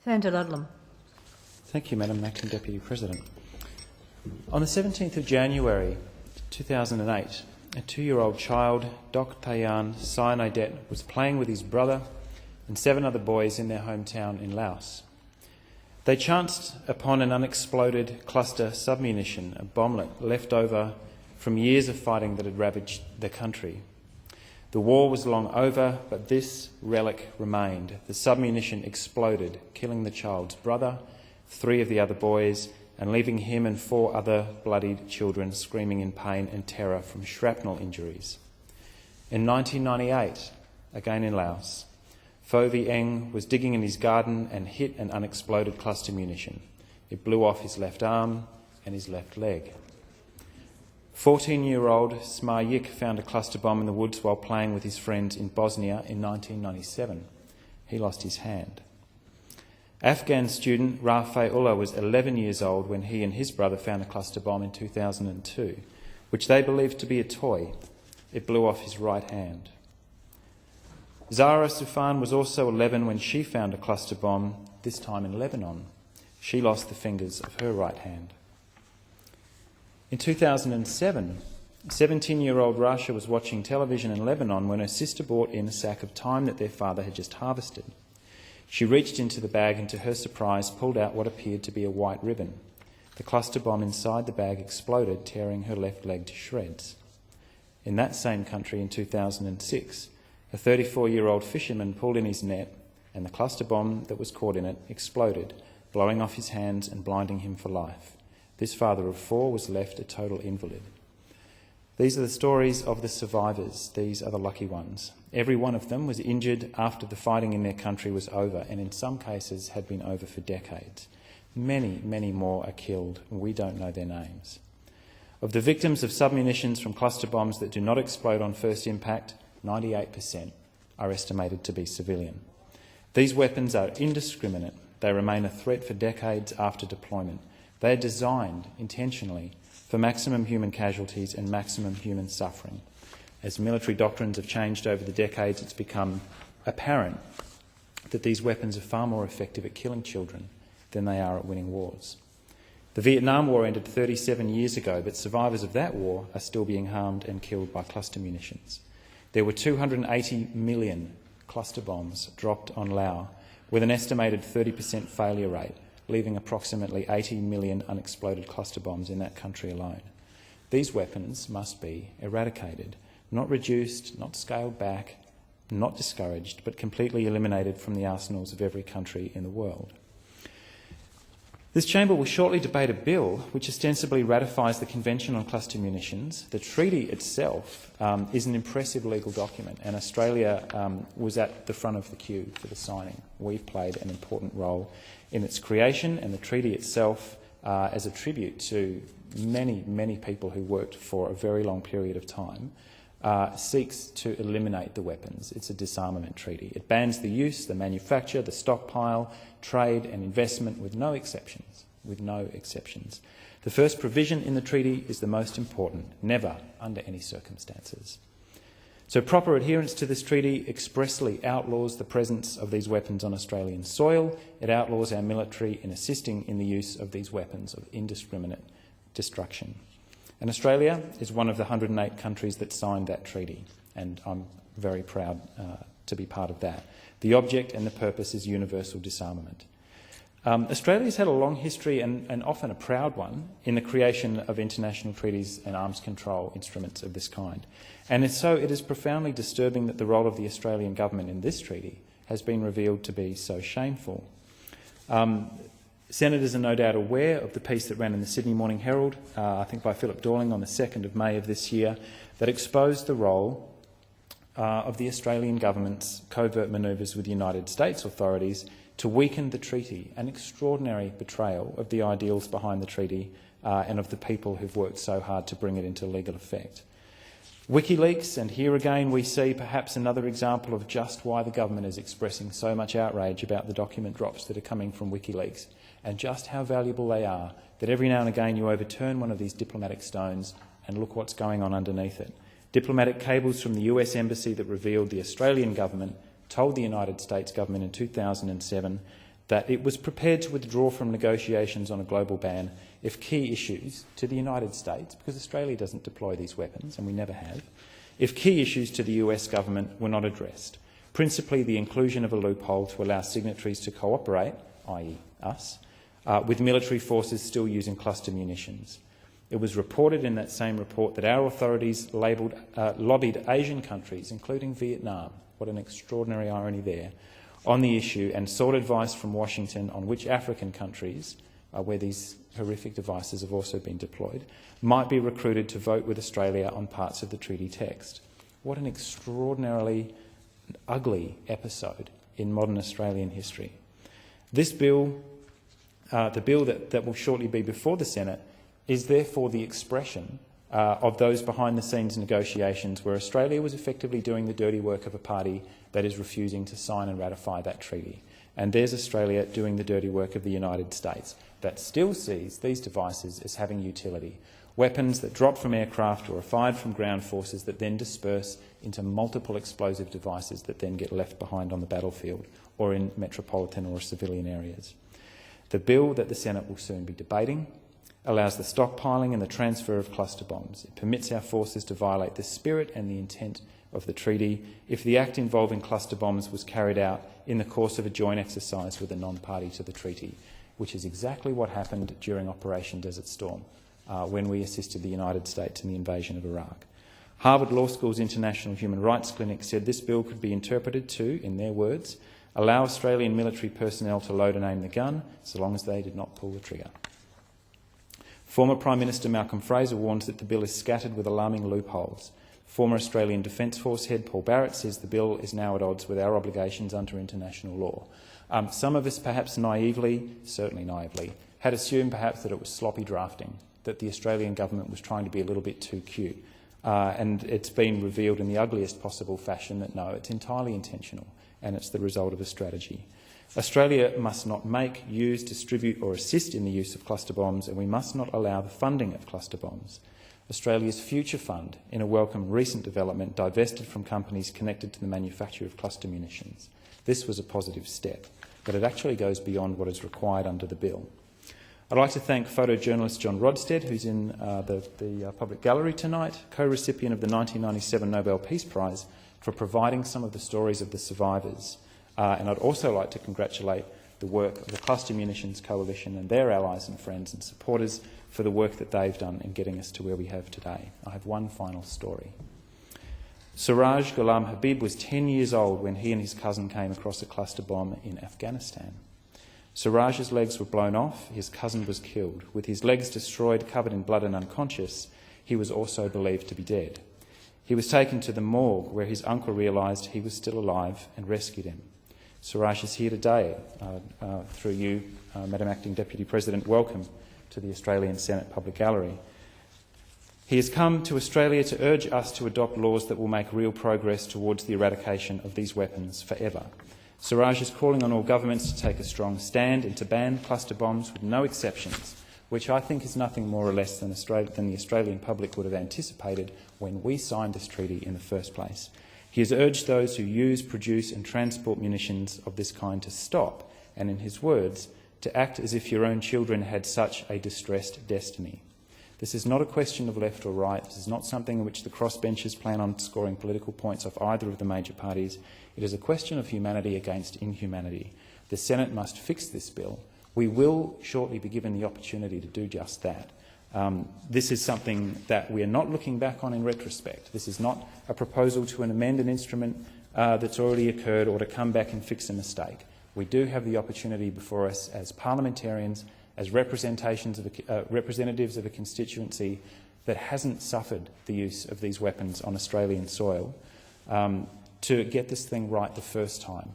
Senator Ludlam. Thank you, Madam Acting Deputy President. On the 17th of January 2008, a 2-year-old child, Dok Tayan Sinadet, was playing with his brother and 7 other boys in their hometown in Laos. They chanced upon an unexploded cluster submunition, a bomblet left over from years of fighting that had ravaged the country. The war was long over, but this relic remained. The submunition exploded, killing the child's brother, 3 of the other boys, and leaving him and 4 other bloodied children screaming in pain and terror from shrapnel injuries. In 1998, again in Laos, Pho Vi Eng was digging in his garden and hit an unexploded cluster munition. It blew off his left arm and his left leg. 14-year-old Smar Yik found a cluster bomb in the woods while playing with his friends in Bosnia in 1997. He lost his hand. Afghan student Rafay Ullah was 11 years old when he and his brother found a cluster bomb in 2002, which they believed to be a toy. It blew off his right hand. Zahra Sufan was also 11 when she found a cluster bomb, this time in Lebanon. She lost the fingers of her right hand. In 2007, 17-year-old Rasha was watching television in Lebanon when her sister brought in a sack of thyme that their father had just harvested. She reached into the bag and, to her surprise, pulled out what appeared to be a white ribbon. The cluster bomb inside the bag exploded, tearing her left leg to shreds. In that same country in 2006, a 34-year-old fisherman pulled in his net and the cluster bomb that was caught in it exploded, blowing off his hands and blinding him for life. This father of 4 was left a total invalid. These are the stories of the survivors. These are the lucky ones. Every one of them was injured after the fighting in their country was over, and in some cases had been over for decades. Many, many more are killed, and we don't know their names. Of the victims of submunitions from cluster bombs that do not explode on first impact, 98% are estimated to be civilian. These weapons are indiscriminate. They remain a threat for decades after deployment. They are designed intentionally for maximum human casualties and maximum human suffering. As military doctrines have changed over the decades, it's become apparent that these weapons are far more effective at killing children than they are at winning wars. The Vietnam War ended 37 years ago, but survivors of that war are still being harmed and killed by cluster munitions. There were 280 million cluster bombs dropped on Laos, with an estimated 30% failure rate, leaving approximately 80 million unexploded cluster bombs in that country alone. These weapons must be eradicated, not reduced, not scaled back, not discouraged, but completely eliminated from the arsenals of every country in the world. This chamber will shortly debate a bill which ostensibly ratifies the Convention on Cluster Munitions. The treaty itself is an impressive legal document, and Australia was at the front of the queue for the signing. We've played an important role in its creation, and the treaty itself, as a tribute to many, many people who worked for a very long period of time, seeks to eliminate the weapons. It's a disarmament treaty. It bans the use, the manufacture, the stockpile, trade and investment with no exceptions. The first provision in the treaty is the most important: never, under any circumstances. So proper adherence to this treaty expressly outlaws the presence of these weapons on Australian soil. It outlaws our military in assisting in the use of these weapons of indiscriminate destruction. And Australia is one of the 108 countries that signed that treaty, and I'm very proud to be part of that. The object and the purpose is universal disarmament. Australia's had a long history, and often a proud one, in the creation of international treaties and arms control instruments of this kind. And so it is profoundly disturbing that the role of the Australian government in this treaty has been revealed to be so shameful. Senators are no doubt aware of the piece that ran in the Sydney Morning Herald, I think by Philip Dorling on the 2nd of May of this year, that exposed the role of the Australian government's covert manoeuvres with the United States authorities to weaken the treaty, an extraordinary betrayal of the ideals behind the treaty and of the people who've worked so hard to bring it into legal effect. WikiLeaks, and here again we see perhaps another example of just why the government is expressing so much outrage about the document drops that are coming from WikiLeaks, and just how valuable they are, that every now and again you overturn one of these diplomatic stones and look what's going on underneath it. Diplomatic cables from the US Embassy that revealed the Australian government told the United States government in 2007 that it was prepared to withdraw from negotiations on a global ban if key issues to the United States, because Australia doesn't deploy these weapons and we never have, if key issues to the US government were not addressed, principally the inclusion of a loophole to allow signatories to cooperate, i.e. us, with military forces still using cluster munitions. It was reported in that same report that our authorities lobbied Asian countries, including Vietnam, what an extraordinary irony there, on the issue and sought advice from Washington on which African countries, where these horrific devices have also been deployed, might be recruited to vote with Australia on parts of the treaty text. What an extraordinarily ugly episode in modern Australian history. This bill, the bill that will shortly be before the Senate, is therefore the expression of those behind-the-scenes negotiations where Australia was effectively doing the dirty work of a party that is refusing to sign and ratify that treaty. And there's Australia doing the dirty work of the United States that still sees these devices as having utility. Weapons that drop from aircraft or are fired from ground forces that then disperse into multiple explosive devices that then get left behind on the battlefield or in metropolitan or civilian areas. The bill that the Senate will soon be debating allows the stockpiling and the transfer of cluster bombs. It permits our forces to violate the spirit and the intent of the treaty if the act involving cluster bombs was carried out in the course of a joint exercise with a non-party to the treaty, which is exactly what happened during Operation Desert Storm, when we assisted the United States in the invasion of Iraq. Harvard Law School's International Human Rights Clinic said this bill could be interpreted to, in their words, allow Australian military personnel to load and aim the gun so long as they did not pull the trigger. Former Prime Minister Malcolm Fraser warns that the bill is scattered with alarming loopholes. Former Australian Defence Force head Paul Barrett says the bill is now at odds with our obligations under international law. Some of us perhaps naively, certainly naively, had assumed perhaps that it was sloppy drafting, that the Australian government was trying to be a little bit too cute. And it's been revealed in the ugliest possible fashion that no, it's entirely intentional and it's the result of a strategy. Australia must not make, use, distribute or assist in the use of cluster bombs, and we must not allow the funding of cluster bombs. Australia's Future Fund, in a welcome recent development, divested from companies connected to the manufacture of cluster munitions. This was a positive step, but it actually goes beyond what is required under the bill. I'd like to thank photojournalist John Rodstead, who's in the public gallery tonight, co-recipient of the 1997 Nobel Peace Prize, for providing some of the stories of the survivors. And I'd also like to congratulate the work of the Cluster Munitions Coalition and their allies and friends and supporters for the work that they've done in getting us to where we have today. I have one final story. Siraj Ghulam Habib was 10 years old when he and his cousin came across a cluster bomb in Afghanistan. Siraj's legs were blown off, his cousin was killed. With his legs destroyed, covered in blood and unconscious, he was also believed to be dead. He was taken to the morgue where his uncle realised he was still alive and rescued him. Siraj is here today. Through you, Madam Acting Deputy President, welcome to the Australian Senate Public Gallery. He has come to Australia to urge us to adopt laws that will make real progress towards the eradication of these weapons forever. Siraj is calling on all governments to take a strong stand and to ban cluster bombs with no exceptions, which I think is nothing more or less than the Australian public would have anticipated when we signed this treaty in the first place. He has urged those who use, produce and transport munitions of this kind to stop, and in his words, to act as if your own children had such a distressed destiny. This is not a question of left or right. This is not something in which the crossbenchers plan on scoring political points off either of the major parties. It is a question of humanity against inhumanity. The Senate must fix this bill. We will shortly be given the opportunity to do just that. This is something that we are not looking back on in retrospect. This is not a proposal to amend an instrument that's already occurred or to come back and fix a mistake. We do have the opportunity before us as parliamentarians, as representatives of a constituency that hasn't suffered the use of these weapons on Australian soil, to get this thing right the first time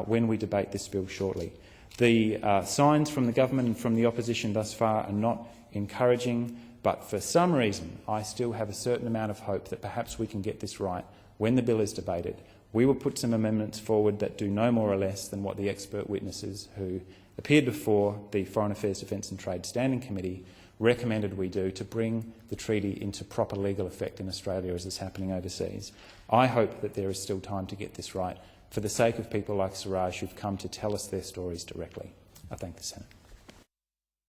when we debate this bill shortly. The signs from the government and from the opposition thus far are not encouraging, but for some reason I still have a certain amount of hope that perhaps we can get this right when the bill is debated. We will put some amendments forward that do no more or less than what the expert witnesses who appeared before the Foreign Affairs, Defence and Trade Standing Committee recommended we do to bring the treaty into proper legal effect in Australia as is happening overseas. I hope that there is still time to get this right for the sake of people like Siraj who've come to tell us their stories directly. I thank the Senate.